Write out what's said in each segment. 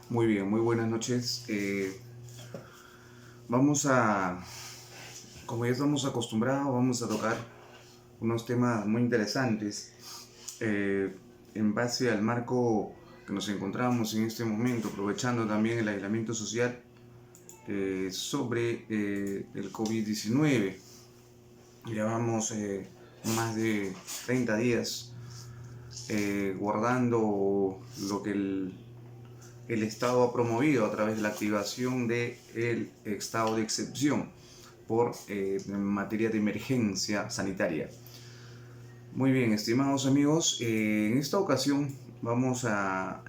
Muy bien, muy buenas noches. Vamos a, como ya estamos acostumbrados, vamos a tocar unos temas muy interesantes en base al marco que nos encontramos en este momento, aprovechando también el aislamiento social sobre el COVID-19. Llevamos más de 30 días guardando lo que el Estado ha promovido a través de la activación del estado de excepción por en materia de emergencia sanitaria. Muy bien, estimados amigos, en esta ocasión vamos a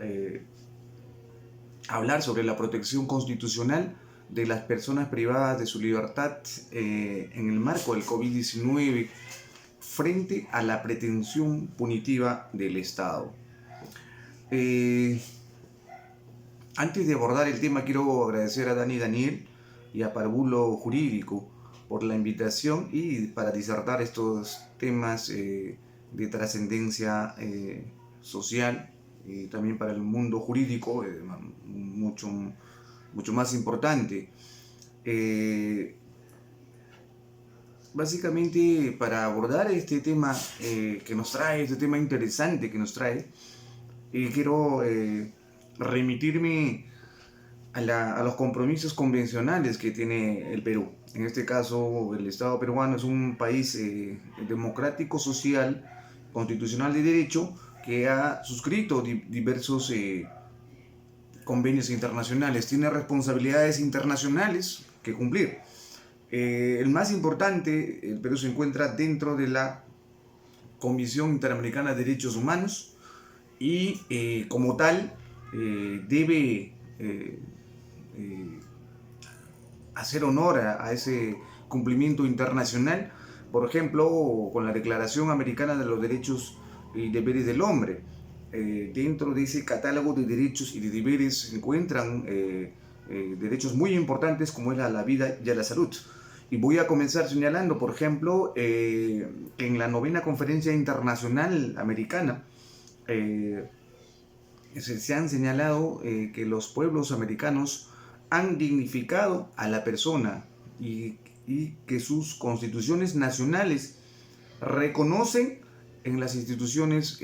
hablar sobre la protección constitucional de las personas privadas de su libertad en el marco del COVID-19 frente a la pretensión punitiva del Estado. Eh, Antes de abordar el tema, quiero agradecer a Dani Daniel y a Parvulo Jurídico por la invitación y para disertar estos temas de trascendencia social y también para el mundo jurídico mucho, mucho más importante. Eh, Básicamente, para abordar este tema que nos trae, este tema interesante que nos trae, quiero remitirme a los compromisos convencionales que tiene el Perú. En este caso, el Estado peruano es un país democrático, social, constitucional de derecho, que ha suscrito diversos convenios internacionales, tiene responsabilidades internacionales que cumplir. El más importante, el Perú se encuentra dentro de la Comisión Interamericana de Derechos Humanos y como tal debe eh, hacer honor a ese cumplimiento internacional, por ejemplo, con la Declaración Americana de los Derechos y Deberes del Hombre. Dentro de ese catálogo de derechos y de deberes se encuentran derechos muy importantes como es la vida y a la salud. Y voy a comenzar señalando, por ejemplo, en la novena conferencia internacional americana, se han señalado que los pueblos americanos han dignificado a la persona y que sus constituciones nacionales reconocen en las instituciones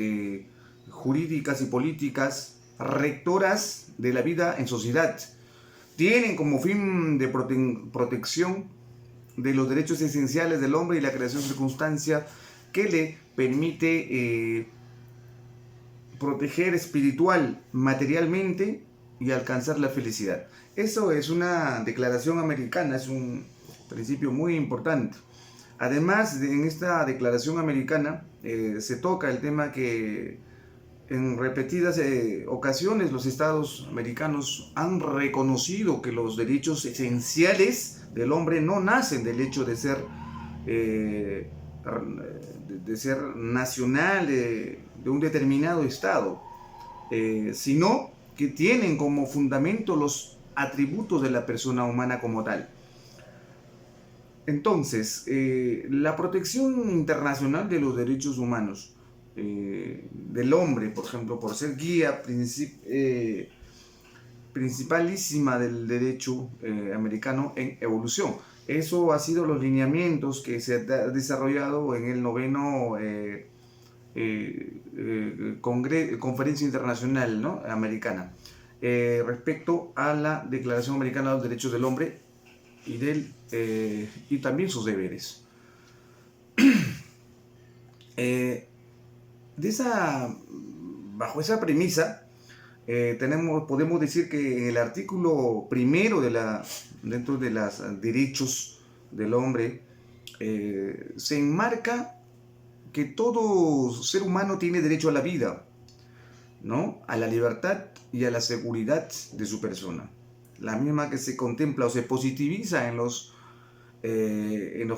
jurídicas y políticas rectoras de la vida en sociedad. Tienen como fin de protección de los derechos esenciales del hombre y la creación de circunstancias que le permite proteger espiritual, materialmente y alcanzar la felicidad. Eso es una declaración americana, es un principio muy importante. Además, en esta declaración americana se toca el tema que en repetidas ocasiones los estados americanos han reconocido que los derechos esenciales del hombre no nacen del hecho eh, de ser nacional de un determinado estado, sino que tienen como fundamento los atributos de la persona humana como tal. Entonces, la protección internacional de los derechos humanos del hombre, por ejemplo, por ser guía principalísima del derecho americano en evolución. Eso ha sido los lineamientos que se ha desarrollado en el noveno Conferencia Internacional, ¿no?, americana respecto a la Declaración Americana de los Derechos del Hombre y también sus deberes. Eh, Bajo esa premisa, podemos decir que en el artículo primero dentro de los derechos del hombre se enmarca que todo ser humano tiene derecho a la vida, ¿no?, a la libertad y a la seguridad de su persona. La misma que se contempla o se positiviza en las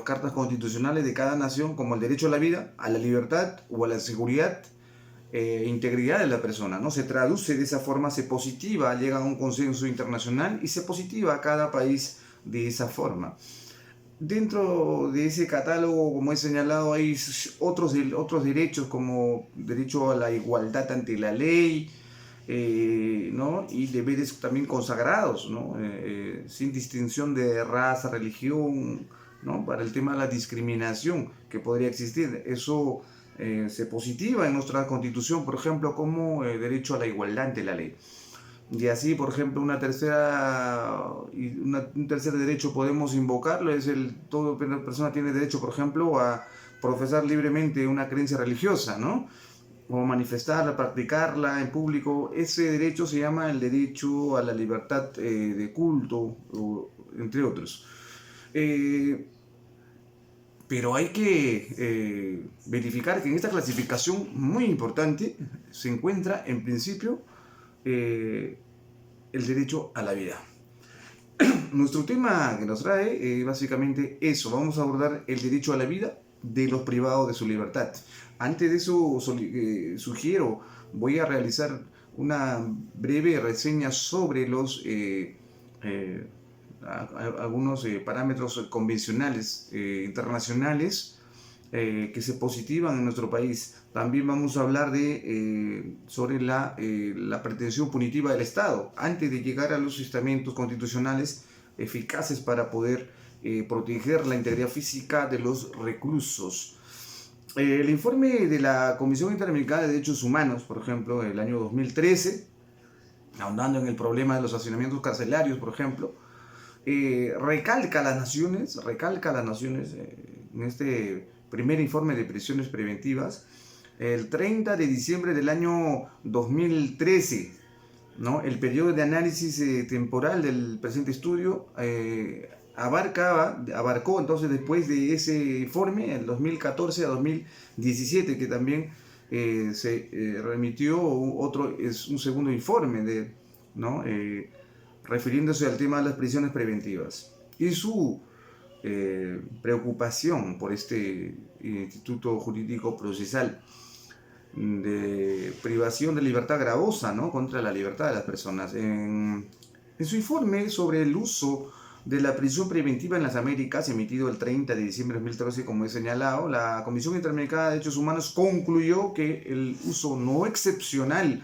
cartas constitucionales de cada nación como el derecho a la vida, a la libertad o a la seguridad e integridad de la persona, ¿no? Se traduce de esa forma, se positiva, llega a un consenso internacional y se positiva a cada país de esa forma. Dentro de ese catálogo, como he señalado, hay otros derechos como derecho a la igualdad ante la ley, ¿no? Y deberes también consagrados, ¿no? Sin distinción de raza, religión, ¿no? Para el tema de la discriminación que podría existir. Eso se positiva en nuestra Constitución, por ejemplo, como derecho a la igualdad ante la ley. Y así, por ejemplo, un tercer derecho podemos invocarlo, es toda persona tiene derecho, por ejemplo, a profesar libremente una creencia religiosa, ¿no? O manifestarla, practicarla en público. Ese derecho se llama el derecho a la libertad de culto, entre otros. Pero hay que verificar que en esta clasificación muy importante se encuentra en principio el derecho a la vida. Nuestro tema que nos trae básicamente eso. Vamos a abordar el derecho a la vida de los privados de su libertad. Antes de eso sugiero, voy a realizar una breve reseña sobre algunos parámetros convencionales internacionales que se positivan en nuestro país. También vamos a hablar sobre la pretensión punitiva del Estado, antes de llegar a los estamentos constitucionales eficaces para poder proteger la integridad física de los reclusos. El informe de la Comisión Interamericana de Derechos Humanos, por ejemplo, del año 2013, ahondando en el problema de los hacinamientos carcelarios, por ejemplo, recalca a las naciones en este primer informe de prisiones preventivas, el 30 de diciembre del año 2013, ¿no? El periodo de análisis temporal del presente estudio abarcó entonces, después de ese informe, el 2014 a 2017, que también se remitió un segundo informe ¿no? Refiriéndose al tema de las prisiones preventivas y su preocupación por este instituto jurídico procesal de privación de libertad gravosa, ¿no? Contra la libertad de las personas. En su informe sobre el uso de la prisión preventiva en las Américas, emitido el 30 de diciembre de 2013, como he señalado, la Comisión Interamericana de Derechos Humanos concluyó que el uso no excepcional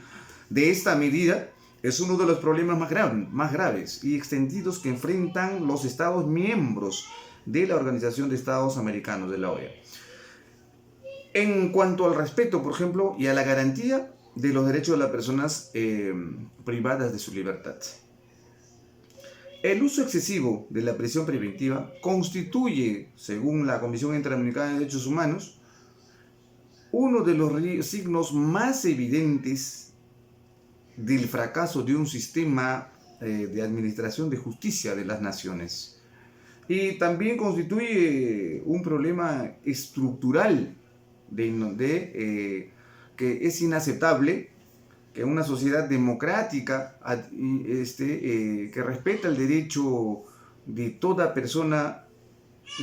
de esta medida es uno de los problemas más graves y extendidos que enfrentan los Estados miembros de la Organización de Estados Americanos, de la OEA. En cuanto al respeto, por ejemplo, y a la garantía de los derechos de las personas privadas de su libertad. El uso excesivo de la prisión preventiva constituye, según la Comisión Interamericana de Derechos Humanos, uno de los signos más evidentes del fracaso de un sistema de administración de justicia de las naciones. Y también constituye un problema estructural que es inaceptable que una sociedad democrática que respeta el derecho de toda persona,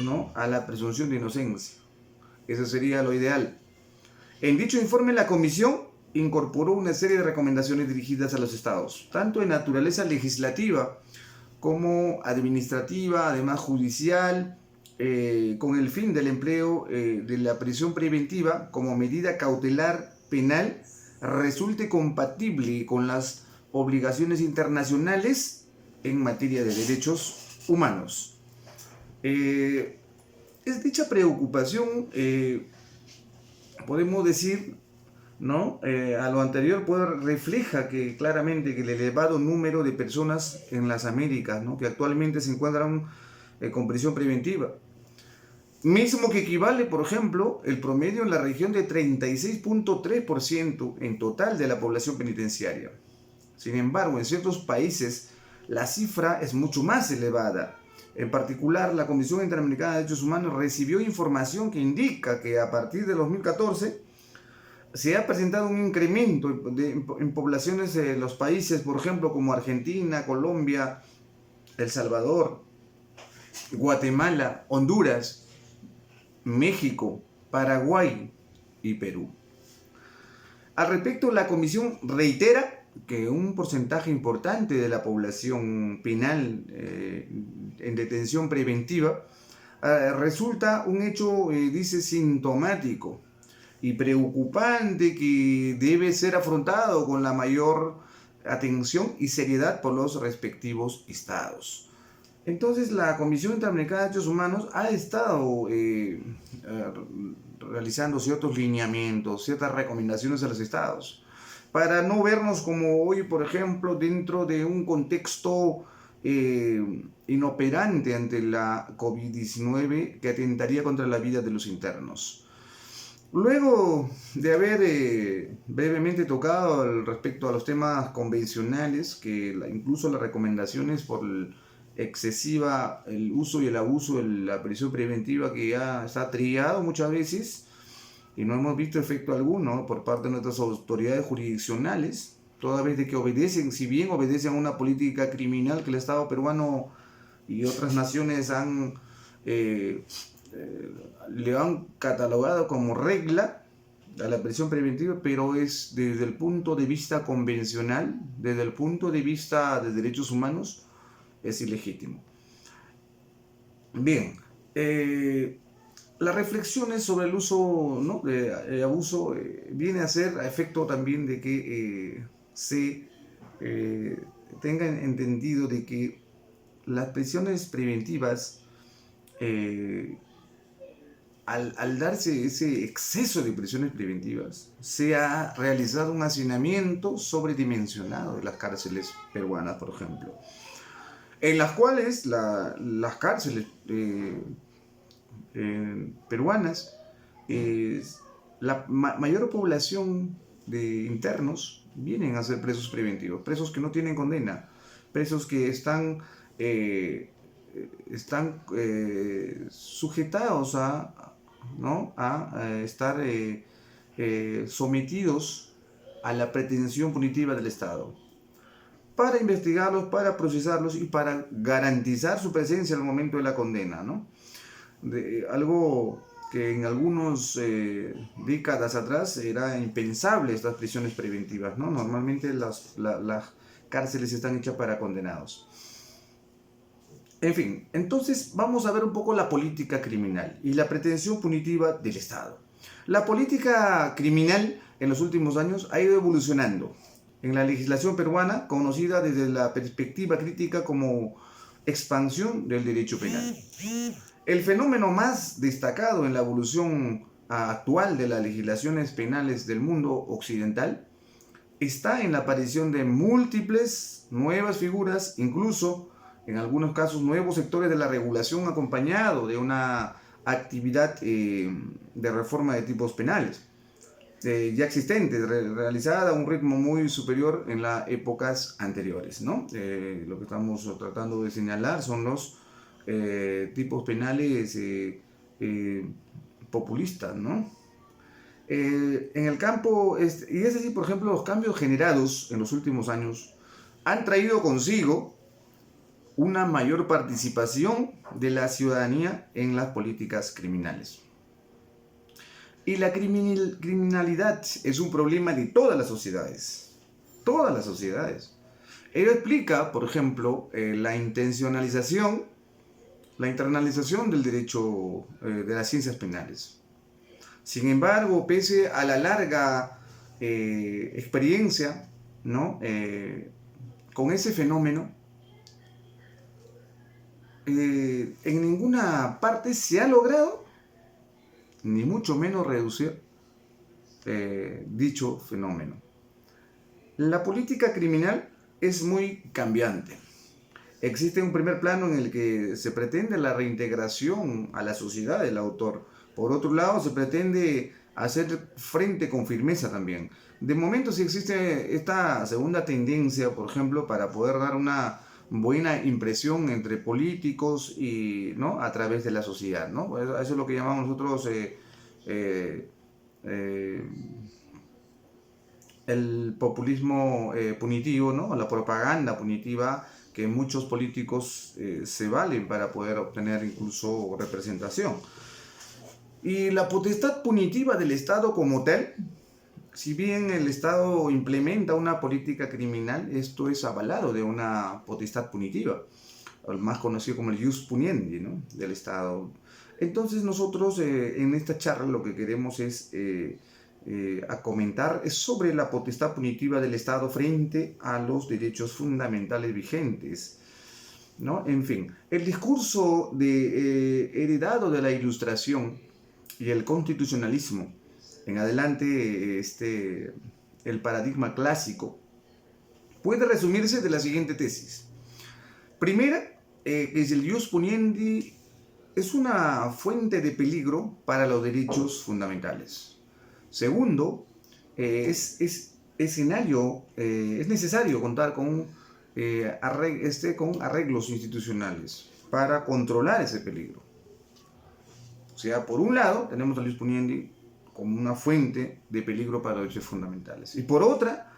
¿no?, a la presunción de inocencia. Eso sería lo ideal. En dicho informe, la Comisión incorporó una serie de recomendaciones dirigidas a los estados, tanto de naturaleza legislativa como administrativa, además judicial, con el fin del empleo de la prisión preventiva como medida cautelar penal resulte compatible con las obligaciones internacionales en materia de derechos humanos. Es dicha preocupación, podemos decir, ¿no? A lo anterior refleja claramente que el elevado número de personas en las Américas, ¿no?, que actualmente se encuentran con prisión preventiva, mismo que equivale, por ejemplo, el promedio en la región de 36.3% en total de la población penitenciaria. Sin embargo, en ciertos países la cifra es mucho más elevada. En particular, la Comisión Interamericana de Derechos Humanos recibió información que indica que a partir de 2014 se ha presentado un incremento en poblaciones de los países, por ejemplo, como Argentina, Colombia, El Salvador, Guatemala, Honduras, México, Paraguay y Perú. Al respecto, la Comisión reitera que un porcentaje importante de la población penal en detención preventiva resulta un hecho, dice, sintomático y preocupante que debe ser afrontado con la mayor atención y seriedad por los respectivos estados. Entonces la Comisión Interamericana de Derechos Humanos ha estado realizando ciertos lineamientos, ciertas recomendaciones a los estados, para no vernos como hoy, por ejemplo, dentro de un contexto inoperante ante la COVID-19 que atentaría contra la vida de los internos. Luego de haber brevemente tocado respecto a los temas convencionales, que incluso las recomendaciones por el uso y el abuso de la prisión preventiva que ya está trillado muchas veces y no hemos visto efecto alguno por parte de nuestras autoridades jurisdiccionales, toda vez de que obedecen, si bien obedecen a una política criminal que el Estado peruano y otras naciones le han catalogado como regla a la prisión preventiva, pero es desde el punto de vista convencional, desde el punto de vista de derechos humanos, es ilegítimo. Bien, las reflexiones sobre el uso, ¿no?, de abuso viene a ser a efecto también de que se tenga entendido de que las prisiones preventivas, al darse ese exceso de prisiones preventivas, se ha realizado un hacinamiento sobredimensionado de las cárceles peruanas, por ejemplo, en las cuales las cárceles peruanas, la mayor población de internos vienen a ser presos preventivos, presos que no tienen condena, presos que están sujetados a estar sometidos a la pretensión punitiva del Estado, para investigarlos, para procesarlos y para garantizar su presencia al momento de la condena, ¿no? Algo que en algunas décadas atrás era impensable, estas prisiones preventivas, ¿no? Normalmente las cárceles están hechas para condenados. En fin, entonces vamos a ver un poco la política criminal y la pretensión punitiva del Estado. La política criminal en los últimos años ha ido evolucionando en la legislación peruana, conocida desde la perspectiva crítica como expansión del derecho penal. El fenómeno más destacado en la evolución actual de las legislaciones penales del mundo occidental está en la aparición de múltiples nuevas figuras, incluso en algunos casos nuevos sectores de la regulación acompañado de una actividad de reforma de tipos penales ya existentes, realizada a un ritmo muy superior en las épocas anteriores, ¿no? Lo que estamos tratando de señalar son los tipos penales populistas, ¿no? En el campo, y es decir, por ejemplo, los cambios generados en los últimos años han traído consigo una mayor participación de la ciudadanía en las políticas criminales. Y la criminalidad es un problema de todas las sociedades. Todas las sociedades. Ello explica, por ejemplo, la internalización del derecho de las ciencias penales. Sin embargo, pese a la larga experiencia, ¿no?, con ese fenómeno, en ninguna parte se ha logrado, ni mucho menos reducir dicho fenómeno. La política criminal es muy cambiante. Existe un primer plano en el que se pretende la reintegración a la sociedad del autor. Por otro lado, se pretende hacer frente con firmeza también. De momento sí existe esta segunda tendencia, por ejemplo, para poder dar una buena impresión entre políticos y, ¿no?, a través de la sociedad, ¿no? Eso es lo que llamamos nosotros el populismo punitivo, ¿no?, la propaganda punitiva, que muchos políticos se valen para poder obtener incluso representación. Y la potestad punitiva del Estado como tal, si bien el Estado implementa una política criminal, esto es avalado de una potestad punitiva, el más conocido como el ius puniendi, ¿no?, del Estado. Entonces nosotros en esta charla lo que queremos es a comentar es sobre la potestad punitiva del Estado frente a los derechos fundamentales vigentes, ¿no? En fin, el discurso heredado de la Ilustración y el constitucionalismo, en adelante el paradigma clásico, puede resumirse de la siguiente tesis. Primera, que el ius puniendi es una fuente de peligro para los derechos fundamentales. Segundo, es necesario contar con arreglos institucionales para controlar ese peligro. O sea, por un lado, tenemos al ius puniendi como una fuente de peligro para los derechos fundamentales. Y por otra,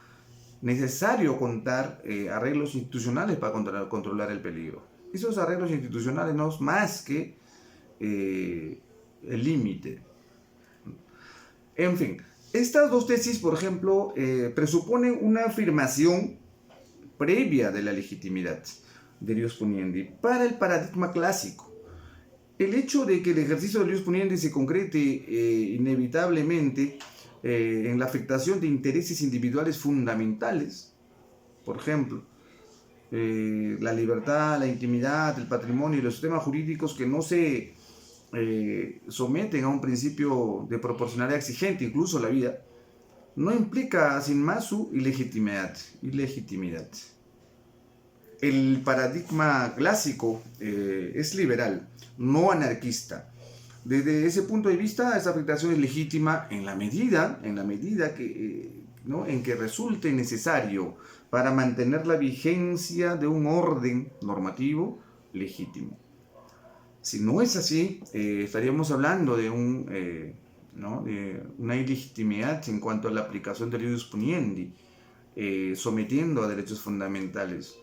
necesario contar arreglos institucionales para controlar el peligro. Esos arreglos institucionales no es más que el límite. En fin, estas dos tesis, por ejemplo, presuponen una afirmación previa de la legitimidad del ius puniendi para el paradigma clásico. El hecho de que el ejercicio del ius puniendi se concrete inevitablemente en la afectación de intereses individuales fundamentales, por ejemplo, la libertad, la intimidad, el patrimonio y los sistemas jurídicos que no se someten a un principio de proporcionalidad exigente, incluso la vida, no implica sin más su ilegitimidad. El paradigma clásico es liberal, no anarquista. Desde ese punto de vista, esa afectación es legítima en la medida en que resulte necesario para mantener la vigencia de un orden normativo legítimo. Si no es así, estaríamos hablando de una ilegitimidad en cuanto a la aplicación del ius puniendi, sometiendo a derechos fundamentales.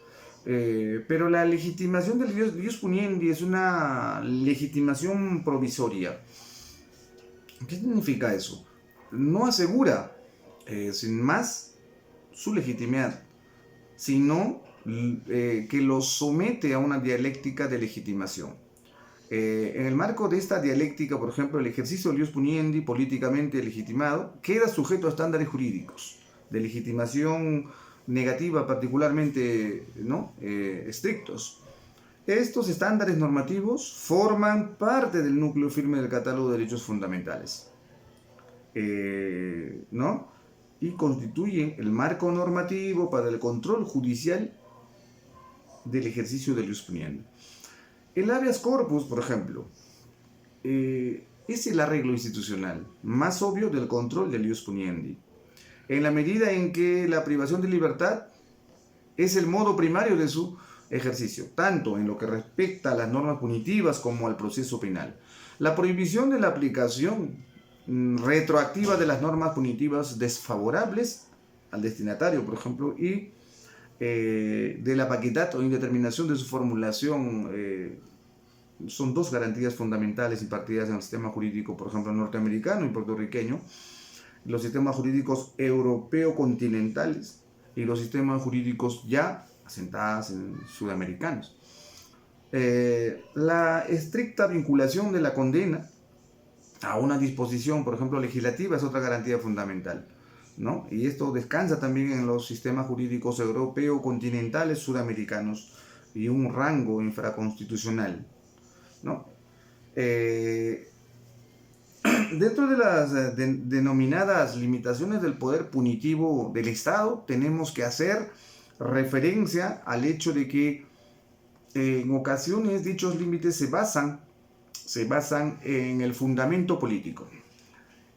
Pero la legitimación del ius puniendi es una legitimación provisoria. ¿Qué significa eso? No asegura, sin más, su legitimidad, sino que lo somete a una dialéctica de legitimación. En el marco de esta dialéctica, por ejemplo, el ejercicio del ius puniendi políticamente legitimado queda sujeto a estándares jurídicos de legitimación negativa particularmente estrictos. Estos estándares normativos forman parte del núcleo firme del catálogo de derechos fundamentales, y constituyen el marco normativo para el control judicial del ejercicio del ius puniendi. El habeas corpus, por ejemplo, es el arreglo institucional más obvio del control del ius puniendi, en la medida en que la privación de libertad es el modo primario de su ejercicio, tanto en lo que respecta a las normas punitivas como al proceso penal. La prohibición de la aplicación retroactiva de las normas punitivas desfavorables al destinatario, por ejemplo, y de la paquidad o indeterminación de su formulación son dos garantías fundamentales impartidas en el sistema jurídico, por ejemplo, norteamericano y puertorriqueño, los sistemas jurídicos europeo-continentales y los sistemas jurídicos ya asentados en sudamericanos. La estricta vinculación de la condena a una disposición, por ejemplo, legislativa es otra garantía fundamental, ¿no? Y esto descansa también en los sistemas jurídicos europeo-continentales sudamericanos y un rango infraconstitucional, ¿no? Dentro de las denominadas limitaciones del poder punitivo del Estado, tenemos que hacer referencia al hecho de que en ocasiones dichos límites se basan en el fundamento político.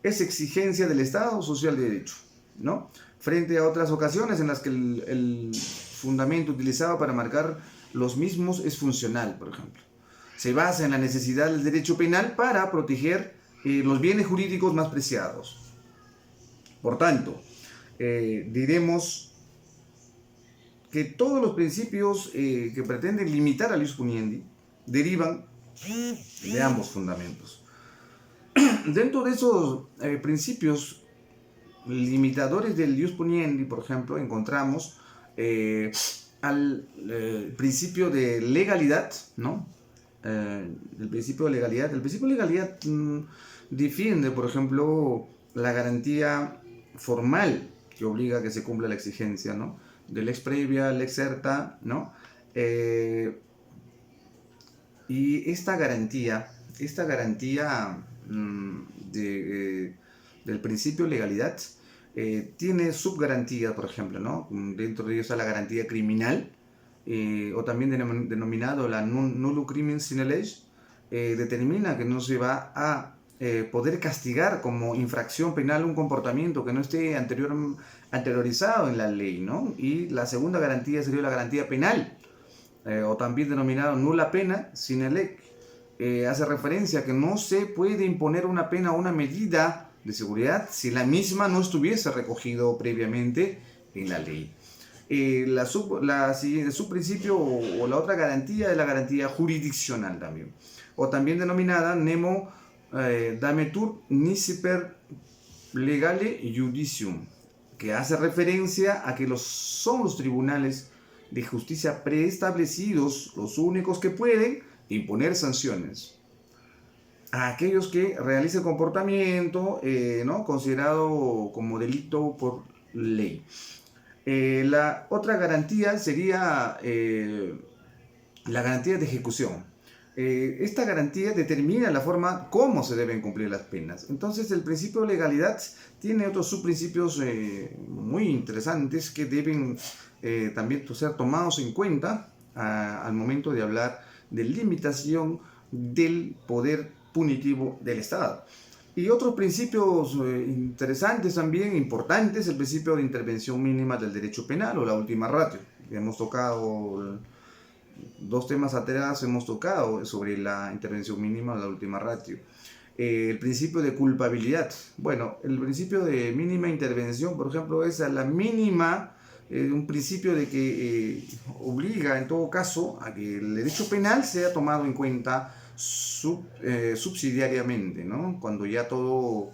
Es exigencia del Estado social de derecho, ¿no? Frente a otras ocasiones en las que el fundamento utilizado para marcar los mismos es funcional, por ejemplo. Se basa en la necesidad del derecho penal para proteger los bienes jurídicos más preciados. Por tanto, diremos que todos los principios que pretenden limitar al ius puniendi derivan de ambos fundamentos. Dentro de esos principios limitadores del ius puniendi, por ejemplo, encontramos al principio de legalidad, ¿no? El principio de legalidad defiende, por ejemplo, la garantía formal que obliga a que se cumpla la exigencia, ¿no? De lex previa, lex certa, ¿no? Y esta garantía del principio de legalidad tiene subgarantías, por ejemplo, ¿no? Dentro de ellos está la garantía criminal, o también denominado la nullo crimen sine lege, determina que no se va a poder castigar como infracción penal un comportamiento que no esté anteriorizado en la ley, ¿no? Y la segunda garantía sería la garantía penal, o también denominado nula pena sine lege. Hace referencia a que no se puede imponer una pena o una medida de seguridad si la misma no estuviese recogido previamente en la ley. El subprincipio o la otra garantía es la garantía jurisdiccional también, o también denominada nemo dametur nisi per legale judicium, que hace referencia a que son los tribunales de justicia preestablecidos los únicos que pueden imponer sanciones a aquellos que realicen comportamiento ¿no? considerado como delito por ley. La otra garantía sería la garantía de ejecución. Esta garantía determina la forma como se deben cumplir las penas. Entonces el principio de legalidad tiene otros subprincipios muy interesantes que deben también ser tomados en cuenta al momento de hablar de limitación del poder punitivo del Estado. Y otros principios interesantes también, importantes, el principio de intervención mínima del derecho penal o la ultima ratio. Hemos tocado dos temas atrás, hemos tocado sobre la intervención mínima o la ultima ratio. El principio de culpabilidad. Bueno, el principio de mínima intervención, por ejemplo, es a la mínima, un principio de que obliga en todo caso a que el derecho penal sea tomado en cuenta subsidiariamente, ¿no? Cuando ya todo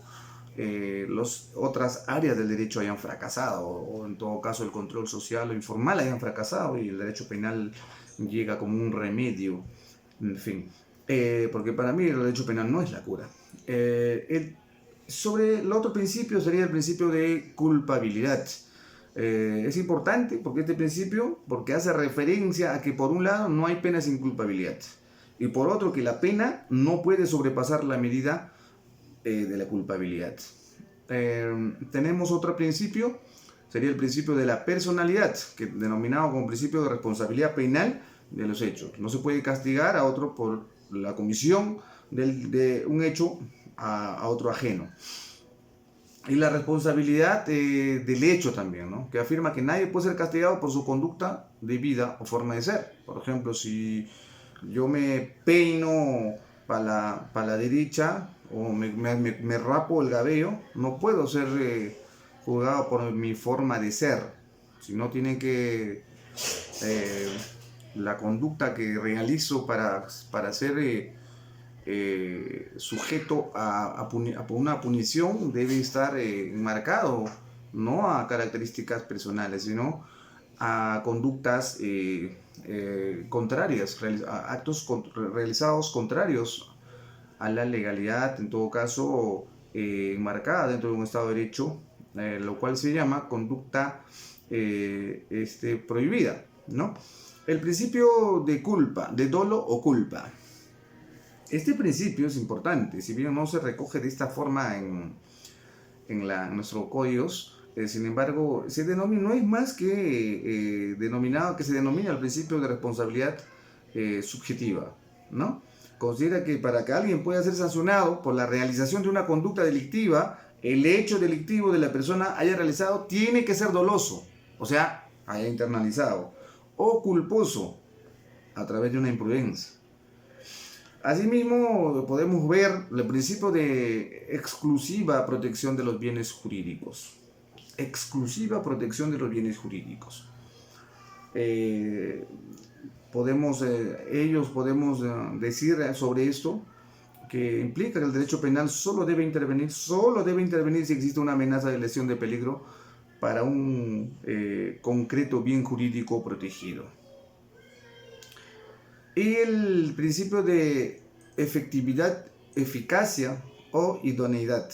las otras áreas del derecho hayan fracasado, o en todo caso el control social o informal hayan fracasado y el derecho penal llega como un remedio, en fin. Porque para mí el derecho penal no es la cura. Sobre el otro principio sería el principio de culpabilidad. Es importante porque este principio, porque hace referencia a que por un lado no hay pena sin culpabilidad y por otro que la pena no puede sobrepasar la medida de la culpabilidad. Tenemos otro principio, sería el principio de la personalidad, que denominado como principio de responsabilidad penal de los hechos. No se puede castigar a otro por la comisión de un hecho a otro ajeno. Y la responsabilidad del hecho también, ¿no? Que afirma que nadie puede ser castigado por su conducta de vida o forma de ser. Por ejemplo, si yo me peino para la derecha o me rapo el cabello, no puedo ser juzgado por mi forma de ser, sino tiene que la conducta que realizo para ser sujeto a una punición debe estar enmarcado no a características personales, sino a conductas contrarias, a actos realizados contrarios a la legalidad, en todo caso enmarcada dentro de un Estado de Derecho, lo cual se llama conducta prohibida, ¿no? El principio de culpa, de dolo o culpa. Este principio es importante, si bien no se recoge de esta forma en nuestros códigos, sin embargo, no es más que se denomina el principio de responsabilidad subjetiva, ¿no? Considera que para que alguien pueda ser sancionado por la realización de una conducta delictiva, el hecho delictivo de la persona haya realizado tiene que ser doloso, o sea, haya internalizado, o culposo a través de una imprudencia. Asimismo, podemos ver el principio de exclusiva protección de los bienes jurídicos. Exclusiva protección de los bienes jurídicos. Podemos decir sobre esto que implica que el derecho penal solo debe intervenir si existe una amenaza de lesión de peligro para un concreto bien jurídico protegido. Y el principio de efectividad, eficacia o idoneidad.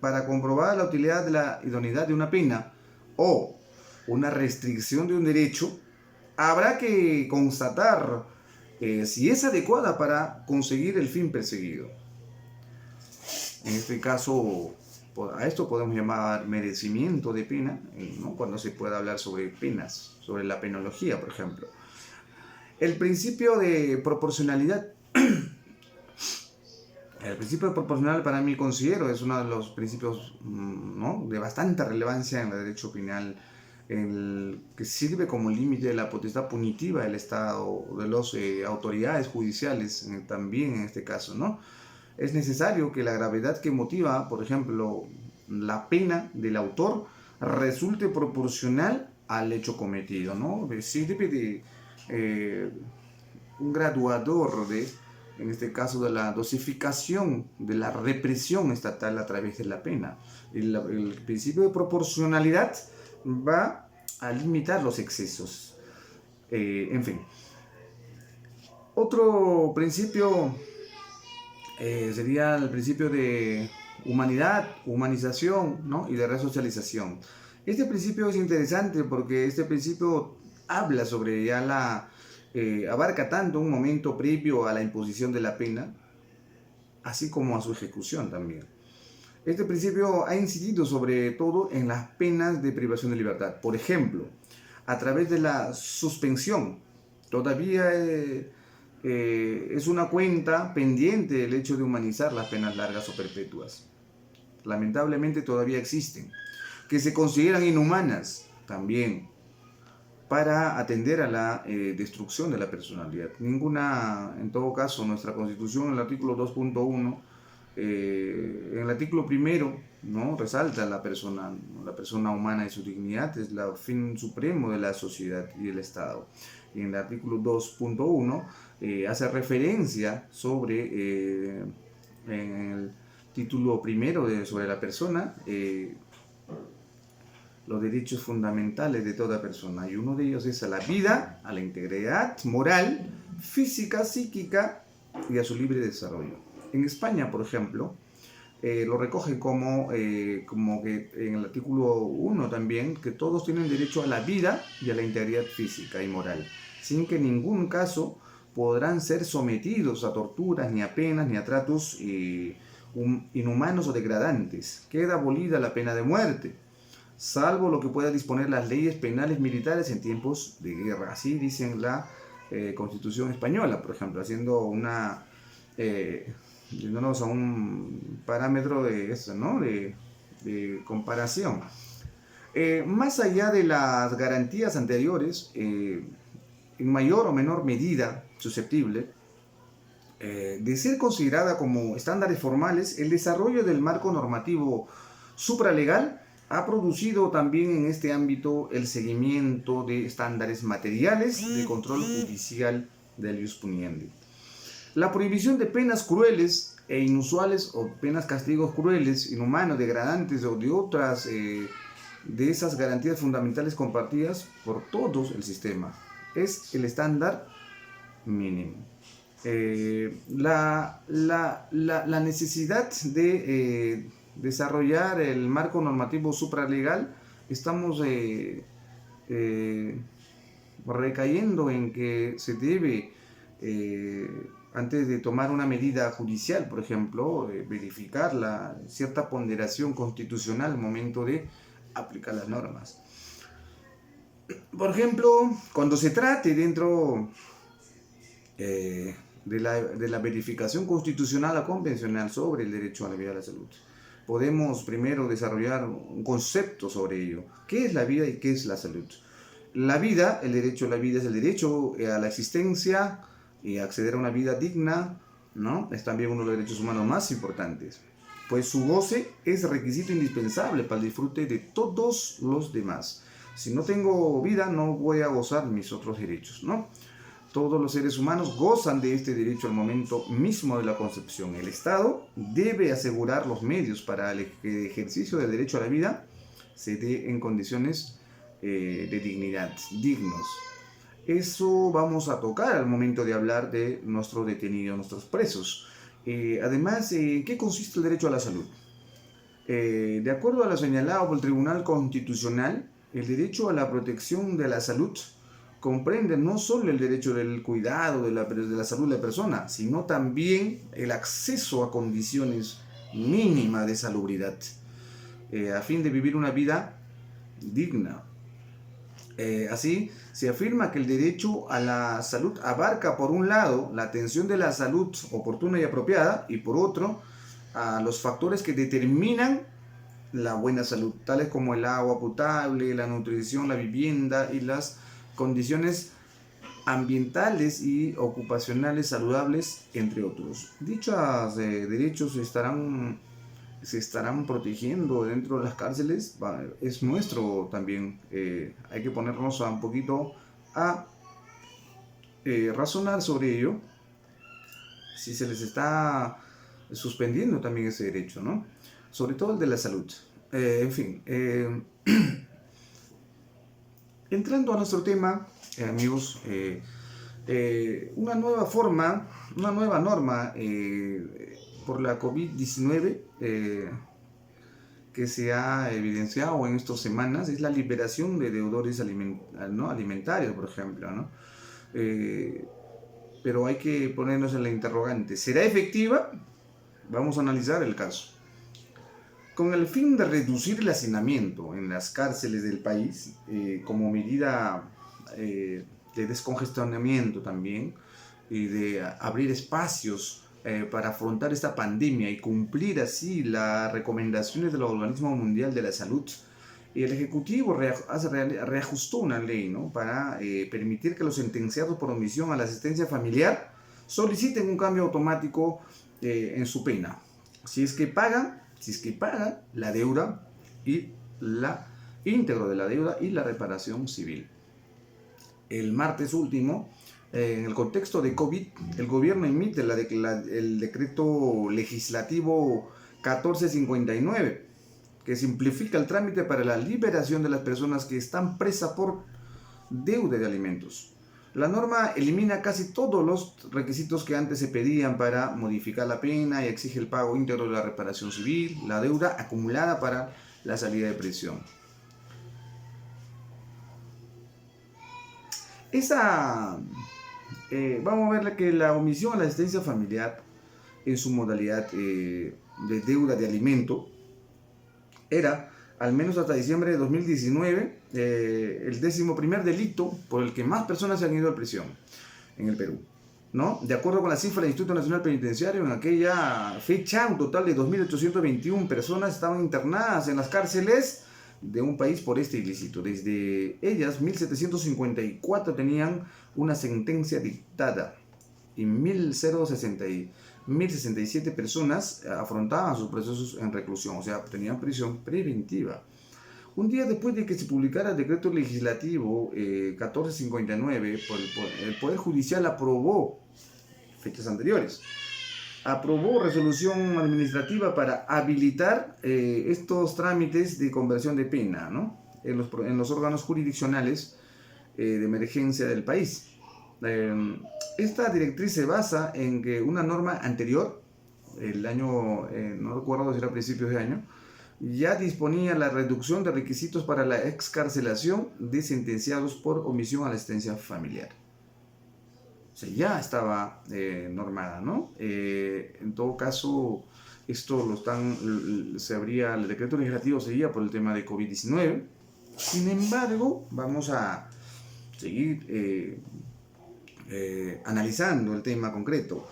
para comprobar la utilidad de la idoneidad de una pena o una restricción de un derecho, habrá que constatar si es adecuada para conseguir el fin perseguido. En este caso, a esto podemos llamar merecimiento de pena, ¿no? Cuando se puede hablar sobre penas, sobre la penología, por ejemplo. El principio de proporcionalidad. El principio proporcional, para mí, considero, es uno de los principios, ¿no?, de bastante relevancia en el derecho penal, que sirve como límite de la potestad punitiva del Estado, de las autoridades judiciales, también en este caso, ¿no? Es necesario que la gravedad que motiva, por ejemplo, la pena del autor, resulte proporcional al hecho cometido, ¿no? Sirve de un graduador en este caso, de la dosificación de la represión estatal a través de la pena. El principio de proporcionalidad va a limitar los excesos. En fin. Otro principio sería el principio de humanidad, humanización, ¿no?, y de resocialización. Este principio es interesante porque este principio habla sobre ya abarca tanto un momento previo a la imposición de la pena, así como a su ejecución también. Este principio ha incidido sobre todo en las penas de privación de libertad. Por ejemplo, a través de la suspensión. Todavía es una cuenta pendiente el hecho de humanizar las penas largas o perpetuas. Lamentablemente todavía existen. Que se consideran inhumanas también, para atender a la destrucción de la personalidad. En todo caso, nuestra Constitución, en el artículo 2.1, en el artículo primero, ¿no?, resalta la persona humana y su dignidad es el fin supremo de la sociedad y el Estado. Y en el artículo 2.1 hace referencia sobre, en el título primero sobre la persona, los derechos fundamentales de toda persona, y uno de ellos es a la vida, a la integridad moral, física, psíquica y a su libre desarrollo. En España, por ejemplo, lo recoge como que en el artículo 1 también, que todos tienen derecho a la vida y a la integridad física y moral, sin que en ningún caso podrán ser sometidos a torturas, ni a penas, ni a tratos inhumanos o degradantes. Queda abolida la pena de muerte, salvo lo que pueda disponer las leyes penales militares en tiempos de guerra. Así dicen la Constitución española, por ejemplo, yéndonos a un parámetro de eso, ¿no?, de comparación. Más allá de las garantías anteriores, en mayor o menor medida susceptible de ser considerada como estándares formales, el desarrollo del marco normativo supralegal ha producido también en este ámbito el seguimiento de estándares materiales de control judicial del ius puniendi. La prohibición de penas crueles e inusuales, o penas castigos crueles, inhumanos, degradantes, o de otras de esas garantías fundamentales compartidas por todos el sistema, es el estándar mínimo. La necesidad de desarrollar el marco normativo supralegal, estamos recayendo en que se debe, antes de tomar una medida judicial, por ejemplo, verificar cierta ponderación constitucional al momento de aplicar las normas. Por ejemplo, cuando se trate dentro de la verificación constitucional o convencional sobre el derecho a la vida y a la salud, podemos primero desarrollar un concepto sobre ello. ¿Qué es la vida y qué es la salud? La vida, el derecho a la vida es el derecho a la existencia y acceder a una vida digna, ¿no? Es también uno de los derechos humanos más importantes, pues su goce es requisito indispensable para el disfrute de todos los demás. Si no tengo vida, no voy a gozar mis otros derechos, ¿no? Todos los seres humanos gozan de este derecho al momento mismo de la concepción. El Estado debe asegurar los medios para que el ejercicio del derecho a la vida se dé en condiciones de dignidad, dignos. Eso vamos a tocar al momento de hablar de nuestros detenidos, nuestros presos. Además, ¿en qué consiste el derecho a la salud? De acuerdo a lo señalado por el Tribunal Constitucional, el derecho a la protección de la salud comprende no solo el derecho del cuidado de la salud de la persona, sino también el acceso a condiciones mínimas de salubridad, a fin de vivir una vida digna. Así, se afirma que el derecho a la salud abarca, por un lado, la atención de la salud oportuna y apropiada, y por otro, a los factores que determinan la buena salud, tales como el agua potable, la nutrición, la vivienda y las condiciones ambientales y ocupacionales saludables, entre otros. Dichos derechos se estarán protegiendo dentro de las cárceles. Es nuestro también, hay que ponernos un poquito a razonar sobre ello, si se les está suspendiendo también ese derecho, ¿no? Sobre todo el de la salud. En fin, entrando a nuestro tema, amigos, una nueva forma, una nueva norma por la COVID-19 que se ha evidenciado en estas semanas es la liberación de deudores alimentarios, por ejemplo, ¿no? Pero hay que ponernos en la interrogante. ¿Será efectiva? Vamos a analizar el caso. Con el fin de reducir el hacinamiento en las cárceles del país, como medida de descongestionamiento también, y de abrir espacios para afrontar esta pandemia y cumplir así las recomendaciones del Organismo Mundial de la Salud, el Ejecutivo reajustó una ley, ¿no?, para permitir que los sentenciados por omisión a la asistencia familiar soliciten un cambio automático en su pena, si es que pagan la deuda y la íntegro de la deuda y la reparación civil. El martes último, en el contexto de COVID, el gobierno emite el decreto legislativo 1459, que simplifica el trámite para la liberación de las personas que están presas por deuda de alimentos. La norma elimina casi todos los requisitos que antes se pedían para modificar la pena y exige el pago íntegro de la reparación civil, la deuda acumulada para la salida de prisión. Vamos a ver que la omisión a la asistencia familiar en su modalidad de deuda de alimento era, al menos hasta diciembre de 2019, el 11º delito por el que más personas se han ido a prisión en el Perú, ¿no? De acuerdo con la cifra del Instituto Nacional Penitenciario, en aquella fecha un total de 2.821 personas estaban internadas en las cárceles de un país por este ilícito. Desde ellas, 1.754 tenían una sentencia dictada y 1.067 personas afrontaban sus procesos en reclusión, o sea, tenían prisión preventiva. Un día después de que se publicara el decreto legislativo 1459, el Poder Judicial aprobó, fechas anteriores, aprobó resolución administrativa para habilitar estos trámites de conversión de pena, ¿no?, en los órganos jurisdiccionales de emergencia del país. Esta directriz se basa en que una norma anterior, el año, no recuerdo si era a principios de año, ya disponía la reducción de requisitos para la excarcelación de sentenciados por omisión a la asistencia familiar. O sea, ya estaba normada, ¿no? En todo caso, esto el decreto legislativo seguía por el tema de COVID-19. Sin embargo, vamos a seguir analizando el tema concreto.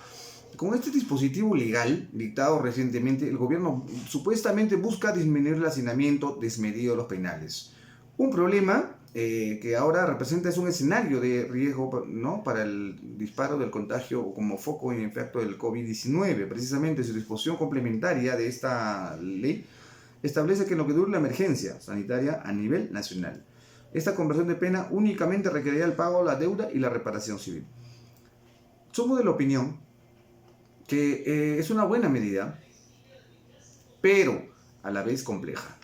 Con este dispositivo legal dictado recientemente, el gobierno supuestamente busca disminuir el hacinamiento desmedido de los penales. Un problema que ahora representa es un escenario de riesgo, ¿no?, para el disparo del contagio como foco en efecto del COVID-19. Precisamente su disposición complementaria de esta ley establece que en lo que dure la emergencia sanitaria a nivel nacional, esta conversión de pena únicamente requerirá el pago de la deuda y la reparación civil. Somos de la opinión que es una buena medida, pero a la vez compleja.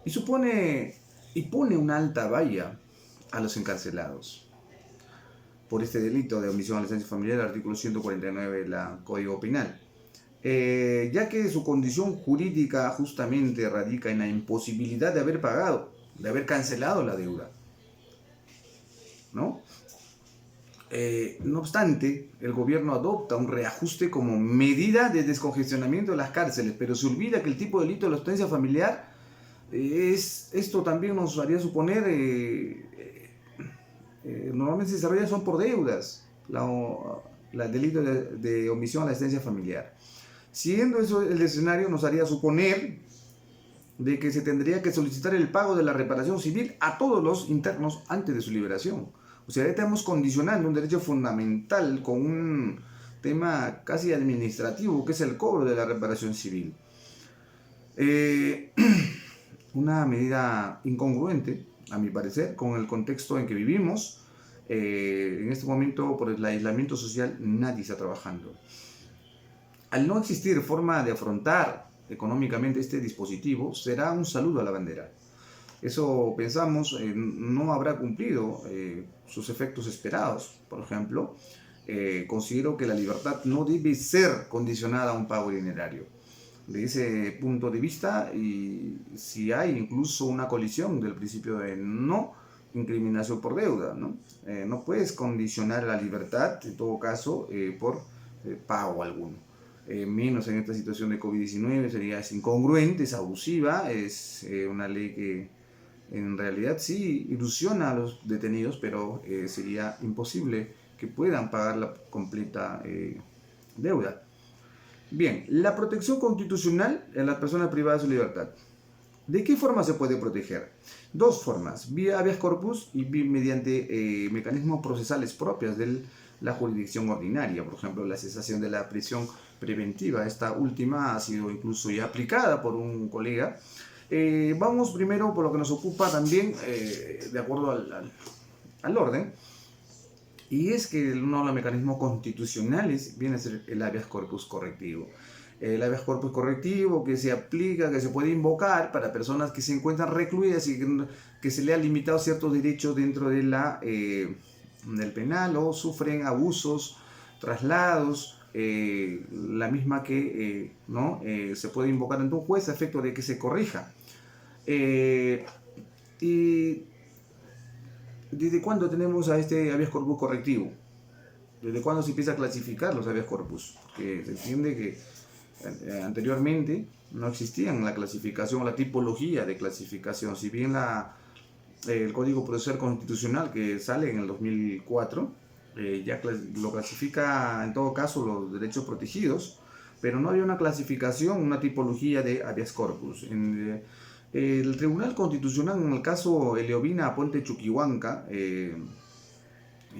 Y pone una alta valla a los encarcelados por este delito de omisión a la asistencia familiar, el artículo 149 del Código Penal. ya que su condición jurídica justamente radica en la imposibilidad de haber pagado, de haber cancelado la deuda, ¿no? No obstante, el gobierno adopta un reajuste como medida de descongestionamiento de las cárceles, pero se olvida que el tipo de delito de la asistencia familiar esto también nos haría suponer, normalmente se desarrolla son por deudas, el delito de omisión a la asistencia familiar. Siendo eso el escenario, nos haría suponer de que se tendría que solicitar el pago de la reparación civil a todos los internos antes de su liberación. O sea, ya estamos condicionando un derecho fundamental con un tema casi administrativo, que es el cobro de la reparación civil. Una medida incongruente, a mi parecer, con el contexto en que vivimos. En este momento, por el aislamiento social, nadie está trabajando. Al no existir forma de afrontar económicamente este dispositivo, será un saludo a la bandera. Eso pensamos, no habrá cumplido sus efectos esperados. Por ejemplo, considero que la libertad no debe ser condicionada a un pago dinerario. De ese punto de vista, y si hay incluso una colisión del principio de no incriminación por deuda, ¿no? No puedes condicionar la libertad, en todo caso, por pago alguno. Menos en esta situación de COVID-19, es incongruente, es abusiva, es una ley que en realidad sí ilusiona a los detenidos, pero sería imposible que puedan pagar la completa deuda. Bien, la protección constitucional en las personas privadas de su libertad. ¿De qué forma se puede proteger? Dos formas, vía habeas corpus y mediante mecanismos procesales propios de la jurisdicción ordinaria, por ejemplo, la cesación de la prisión preventiva. Esta última ha sido incluso ya aplicada por un colega. Vamos primero por lo que nos ocupa también, de acuerdo al orden, y es que uno de los mecanismos constitucionales viene a ser el habeas corpus correctivo. El habeas corpus correctivo que se aplica, que se puede invocar para personas que se encuentran recluidas y que se le han limitado ciertos derechos dentro de del penal, o sufren abusos, traslados, la misma que se puede invocar ante un juez a efecto de que se corrija. Y ¿desde cuándo tenemos a este habeas corpus correctivo? ¿Desde cuándo se empieza a clasificar los habeas corpus? Porque se entiende que anteriormente no existían la clasificación o la tipología de clasificación. Si bien el Código Procesal Constitucional que sale en el 2004 ya lo clasifica en todo caso los derechos protegidos, pero no había una clasificación, una tipología de habeas corpus. El Tribunal Constitucional, en el caso Eleovina Aponte Chuquihuanca, en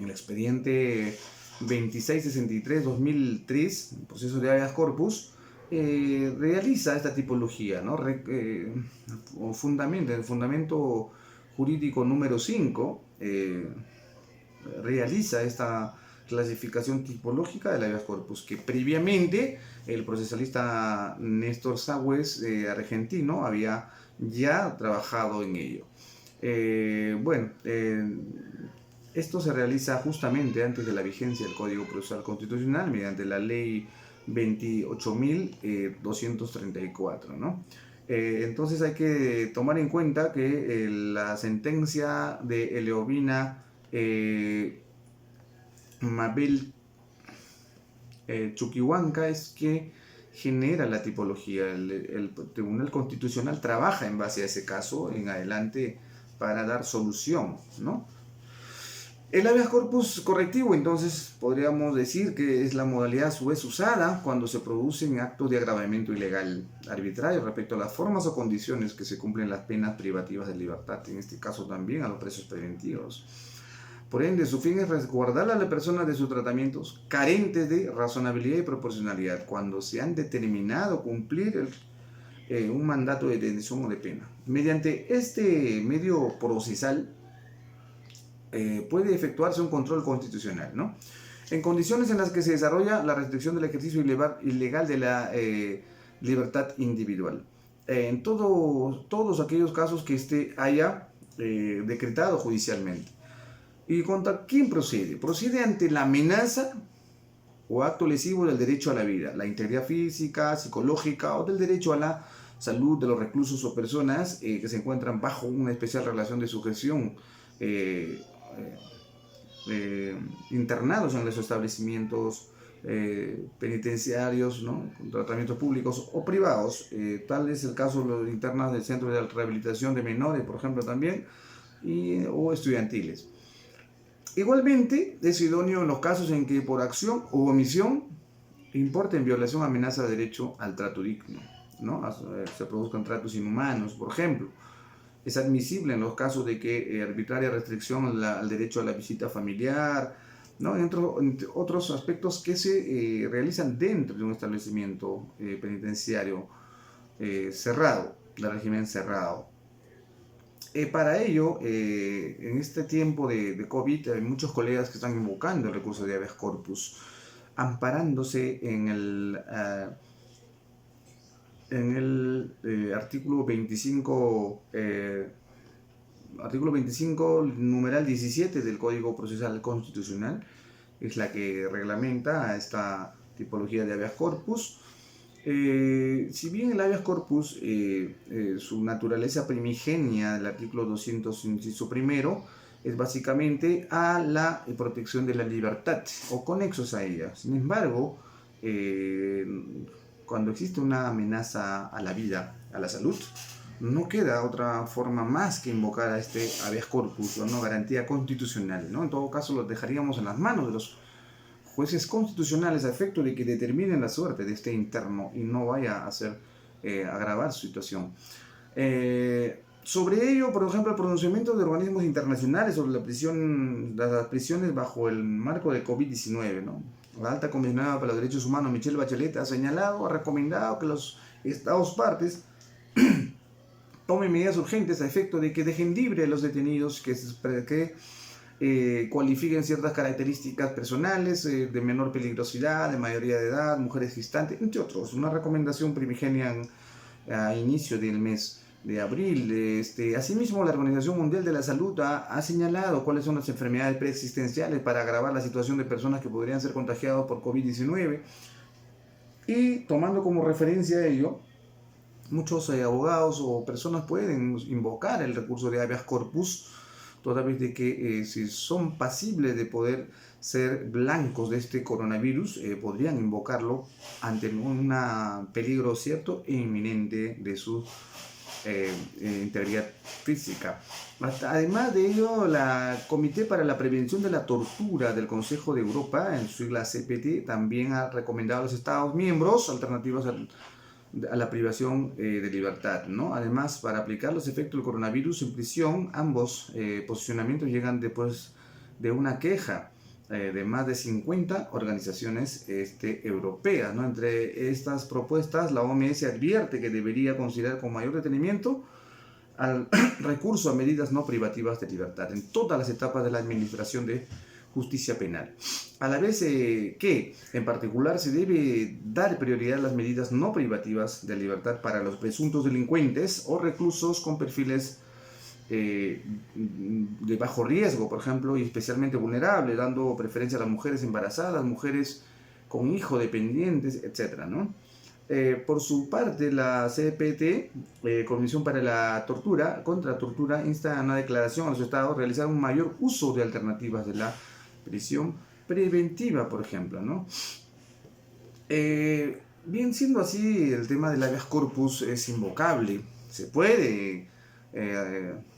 el expediente 2663-2003, el proceso de habeas corpus, realiza esta tipología, ¿no? El fundamento jurídico número 5 realiza esta clasificación tipológica del habeas corpus, que previamente el procesalista Néstor Sagües, argentino, había ya trabajado en ello. Esto se realiza justamente antes de la vigencia del Código Procesal Constitucional mediante la Ley 28.234, ¿no? Entonces hay que tomar en cuenta que la sentencia de Eleovina Mabel Chuquihuanca es que genera la tipología. El Tribunal Constitucional trabaja en base a ese caso en adelante para dar solución, ¿no? El habeas corpus correctivo, entonces, podríamos decir que es la modalidad a su vez usada cuando se producen actos de agravamiento ilegal arbitrario respecto a las formas o condiciones que se cumplen las penas privativas de libertad, en este caso también a los presos preventivos. Por ende, su fin es resguardar a la persona de sus tratamientos carentes de razonabilidad y proporcionalidad cuando se han determinado cumplir un mandato de detención o de pena. Mediante este medio procesal puede efectuarse un control constitucional, ¿no? En condiciones en las que se desarrolla la restricción del ejercicio ilegal de la libertad individual. En todos aquellos casos que haya decretado judicialmente. ¿Y contra quién procede? Procede ante la amenaza o acto lesivo del derecho a la vida, la integridad física, psicológica o del derecho a la salud de los reclusos o personas que se encuentran bajo una especial relación de sujeción eh, internados en los establecimientos penitenciarios, ¿no? Con tratamientos públicos o privados. Tal es el caso de los internos del Centro de Rehabilitación de Menores, por ejemplo, también, o estudiantiles. Igualmente, es idóneo en los casos en que por acción u omisión importe en violación o amenaza de derecho al trato digno, ¿no? Se produzcan tratos inhumanos, por ejemplo. Es admisible en los casos de que arbitraria restricción al derecho a la visita familiar, ¿no? Entre otros aspectos que se realizan dentro de un establecimiento penitenciario cerrado, de régimen cerrado. Para ello, en este tiempo de COVID, hay muchos colegas que están invocando el recurso de habeas corpus, amparándose en el artículo 25, numeral 17 del Código Procesal Constitucional, es la que reglamenta esta tipología de habeas corpus. Si bien el habeas corpus, su naturaleza primigenia del artículo 200, inciso primero, es básicamente a la protección de la libertad o conexos a ella. Sin embargo, cuando existe una amenaza a la vida, a la salud, no queda otra forma más que invocar a este habeas corpus, una garantía constitucional, ¿no? En todo caso, lo dejaríamos en las manos de los jueces constitucionales a efecto de que determinen la suerte de este interno y no vaya a hacer agravar su situación. Sobre ello, por ejemplo, el pronunciamiento de organismos internacionales sobre las prisiones bajo el marco de COVID-19, ¿no? La alta comisionada para los derechos humanos, Michelle Bachelet, ha recomendado que los Estados partes tomen medidas urgentes a efecto de que dejen libre a los detenidos que cualifiquen ciertas características personales de menor peligrosidad, de mayoría de edad, mujeres gestantes, entre otros. Una recomendación primigenia a inicio del mes de abril. Asimismo, la Organización Mundial de la Salud ha señalado cuáles son las enfermedades preexistenciales para agravar la situación de personas que podrían ser contagiadas por COVID-19, y tomando como referencia ello, muchos abogados o personas pueden invocar el recurso de habeas corpus, toda vez de que si son pasibles de poder ser blancos de este coronavirus, podrían invocarlo ante un peligro cierto e inminente de su integridad física. Además de ello, la Comité para la Prevención de la Tortura del Consejo de Europa, en su sigla CPT, también ha recomendado a los Estados miembros alternativas a la privación de libertad, ¿no? Además, para aplicar los efectos del coronavirus en prisión, ambos posicionamientos llegan después de una queja de más de 50 organizaciones europeas, ¿no? Entre estas propuestas, la OMS advierte que debería considerar con mayor detenimiento al recurso a medidas no privativas de libertad en todas las etapas de la administración de justicia penal. A la vez que, en particular, se debe dar prioridad a las medidas no privativas de libertad para los presuntos delincuentes o reclusos con perfiles de bajo riesgo, por ejemplo, y especialmente vulnerables, dando preferencia a las mujeres embarazadas, mujeres con hijos dependientes, etc., ¿no? Por su parte, la CPT, Comisión para la Tortura, contra la Tortura, insta a una declaración a los estados a realizar un mayor uso de alternativas de la prisión preventiva, por ejemplo, ¿no? Bien, siendo así, el tema del habeas corpus es invocable. Se puede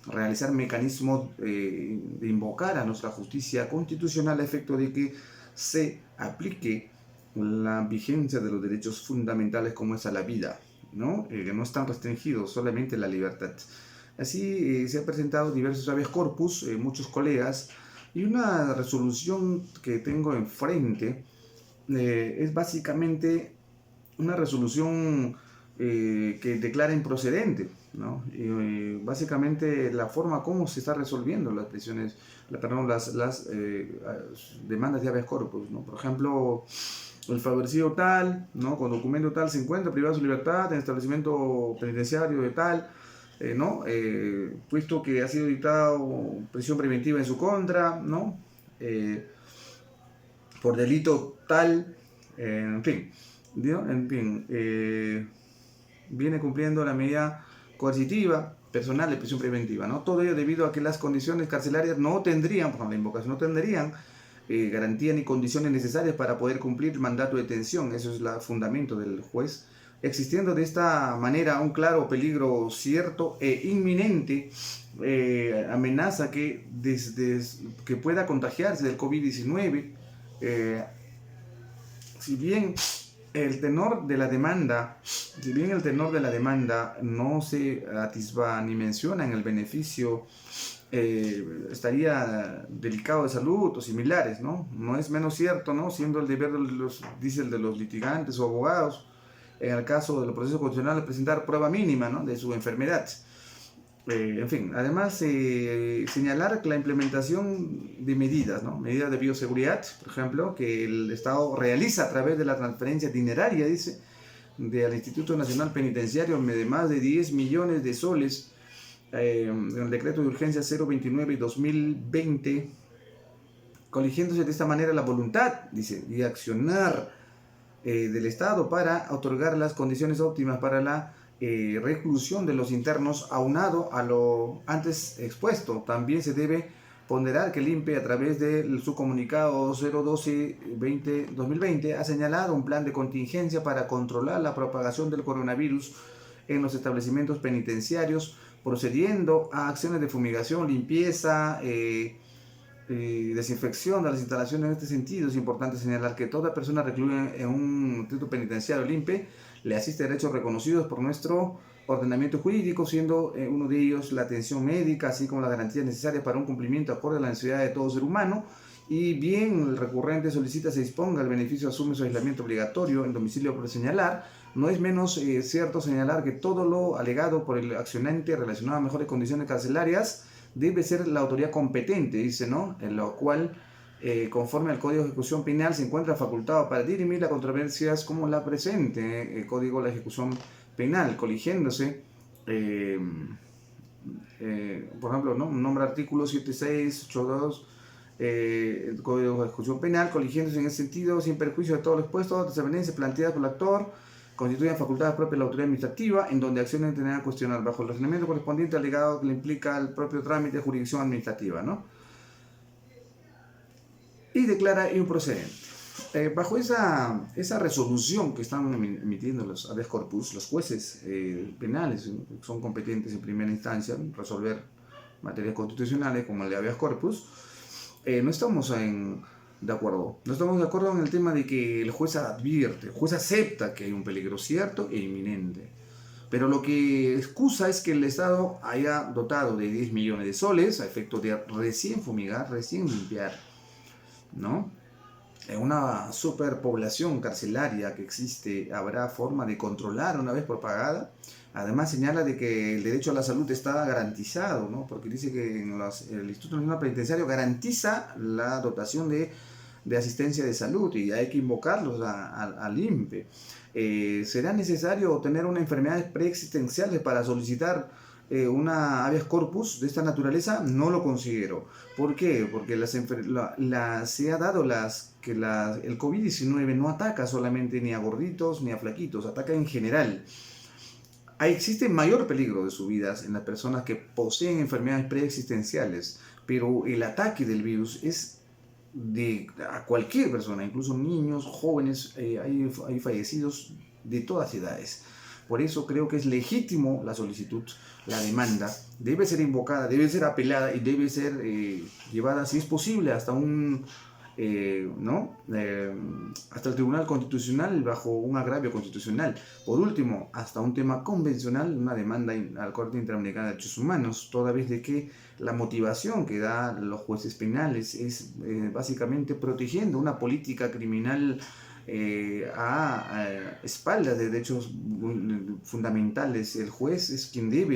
realizar mecanismos de invocar a nuestra justicia constitucional a efecto de que se aplique la vigencia de los derechos fundamentales como es a la vida, ¿no? Que no están restringidos, solamente la libertad. Así se han presentado diversos habeas corpus, muchos colegas, y una resolución que tengo enfrente es básicamente una resolución que declara improcedente, ¿no? Básicamente la forma como se está resolviendo las prisiones, las demandas de habeas corpus, ¿no? Por ejemplo, el favorecido tal, ¿no? Con documento tal se encuentra privado de su libertad en establecimiento penitenciario de tal, ¿no? Puesto que ha sido dictado prisión preventiva en su contra, ¿no? por delito tal, en fin, ¿no? En fin, viene cumpliendo la medida coercitiva personal de prisión preventiva, ¿no? Todo ello debido a que las condiciones carcelarias no tendrían, por la invocación, no tendrían garantía ni condiciones necesarias para poder cumplir el mandato de detención. Eso es el fundamento del juez, existiendo de esta manera un claro peligro cierto e inminente, amenaza que, que pueda contagiarse del COVID-19. Si bien el tenor de la demanda, no se atisba ni menciona en el beneficio, estaría delicado de salud o similares, ¿no? No es menos cierto, ¿no? Siendo el deber de los, dice el de los litigantes o abogados, en el caso de los procesos constitucionales, presentar prueba mínima, ¿no? De su enfermedad. En fin, además señalar que la implementación de medidas, ¿no? Medidas de bioseguridad, por ejemplo, que el Estado realiza a través de la transferencia dineraria, dice, del Instituto Nacional Penitenciario de más de 10 millones de soles, en el decreto de urgencia 029/2020, coligiéndose de esta manera la voluntad, dice, de accionar del Estado para otorgar las condiciones óptimas para la reclusión de los internos. Aunado a lo antes expuesto, también se debe ponderar que el INPE, a través de su comunicado 012-2020, ha señalado un plan de contingencia para controlar la propagación del coronavirus en los establecimientos penitenciarios, procediendo a acciones de fumigación, limpieza, desinfección de las instalaciones. En este sentido, es importante señalar que toda persona recluida en un instituto penitenciario INPE le asiste derechos reconocidos por nuestro ordenamiento jurídico, siendo uno de ellos la atención médica, así como las garantías necesarias para un cumplimiento acorde a la necesidad de todo ser humano. Y bien, el recurrente solicita se disponga el beneficio, asume su aislamiento obligatorio en domicilio por señalar. No es menos cierto señalar que todo lo alegado por el accionante relacionado a mejores condiciones carcelarias debe ser la autoridad competente, dice, ¿no? En lo cual, conforme al Código de Ejecución Penal, se encuentra facultado para dirimir las controversias como la presente, el Código de la Ejecución Penal, coligiéndose, por ejemplo, ¿no? Nombra artículo 7682, el Código de Ejecución Penal, coligiéndose en ese sentido, sin perjuicio de todo lo expuesto, desavenencias planteadas por el actor, constituyen facultades propias de la autoridad administrativa, en donde acciones tendrán a cuestionar bajo el razonamiento correspondiente al legado que le implica el propio trámite de jurisdicción administrativa, ¿no? Y declara improcedente. Bajo esa resolución que están emitiendo los habeas corpus, los jueces penales son competentes en primera instancia en resolver materias constitucionales como el de habeas corpus, no estamos de acuerdo. No estamos de acuerdo en el tema de que el juez advierte, el juez acepta que hay un peligro cierto e inminente. Pero lo que excusa es que el Estado haya dotado de 10 millones de soles a efecto de recién fumigar, recién limpiar, ¿no? En una superpoblación carcelaria que existe, habrá forma de controlar una vez propagada. Además señala de que el derecho a la salud está garantizado, ¿no? Porque dice que el Instituto Nacional Penitenciario garantiza la dotación de asistencia de salud y hay que invocarlos al INPE. ¿Será necesario tener una enfermedad preexistencial para solicitar una habeas corpus de esta naturaleza? No lo considero. ¿Por qué? Porque se ha dado que el COVID-19 no ataca solamente ni a gorditos ni a flaquitos, ataca en general. Ahí existe mayor peligro de subidas en las personas que poseen enfermedades preexistenciales, pero el ataque del virus es a cualquier persona, incluso niños, jóvenes, hay fallecidos de todas edades. Por eso creo que es legítimo la solicitud, la demanda, debe ser invocada, debe ser apelada y debe ser llevada, si es posible, hasta hasta el Tribunal Constitucional bajo un agravio constitucional. Por último, hasta un tema convencional, una demanda a la Corte Interamericana de Derechos Humanos, toda vez de que la motivación que dan los jueces penales es básicamente protegiendo una política criminal a espaldas de derechos fundamentales. El juez es quien debe